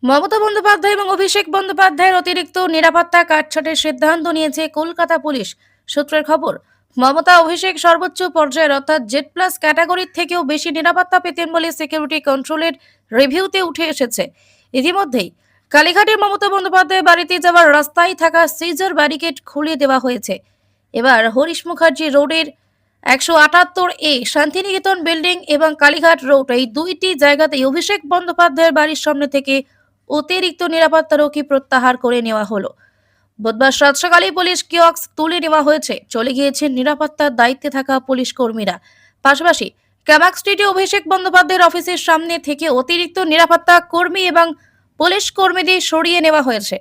মমতা বন্দ্যোপাধ্যায় এবং অভিষেক বন্দ্যোপাধ্যায়ের অতিরিক্ত নিরাপত্তা কাটছাঁটের সিদ্ধান্ত নিয়েছে কলকাতা পুলিশ সূত্রের খবর। মমতা অভিষেক সর্বোচ্চ পর্যায়ের অর্থাৎ জেড প্লাস ক্যাটাগরির থেকেও বেশি নিরাপত্তা পেতেন বলে সিকিউরিটি কন্ট্রোলের রিভিউতে উঠে এসেছে। ইতিমধ্যেই কালীঘাটের মমতা বন্দ্যোপাধ্যায় বাড়িতে যাওয়ার রাস্তায় থাকা সিজার ব্যারিকেড খুলে দেওয়া হয়েছে। এবার হরিশ মুখার্জি রোডের 178 শান্তিনিকেতন বিল্ডিং এবং কালীঘাট রোড এই দুইটি জায়গাতেই অভিষেক বন্দ্যোপাধ্যায়ের বাড়ির সামনে থেকে অতিরিক্ত নিরাপত্তারক্ষী প্রত্যাহার করে নেওয়া হলো। বুধবার সাত সকালেই পুলিশ কিয়স্ক তুলে নেওয়া হয়েছে। চলে গিয়েছেন নিরাপত্তার দায়িত্বে থাকা পুলিশ কর্মীরা। পাশাপাশি ক্যামাক স্ট্রিটে অভিষেক বন্দ্যোপাধ্যায়ের অফিসের সামনে থেকে অতিরিক্ত নিরাপত্তা কর্মী এবং পুলিশ কর্মীদের সরিয়ে নেওয়া হয়েছে।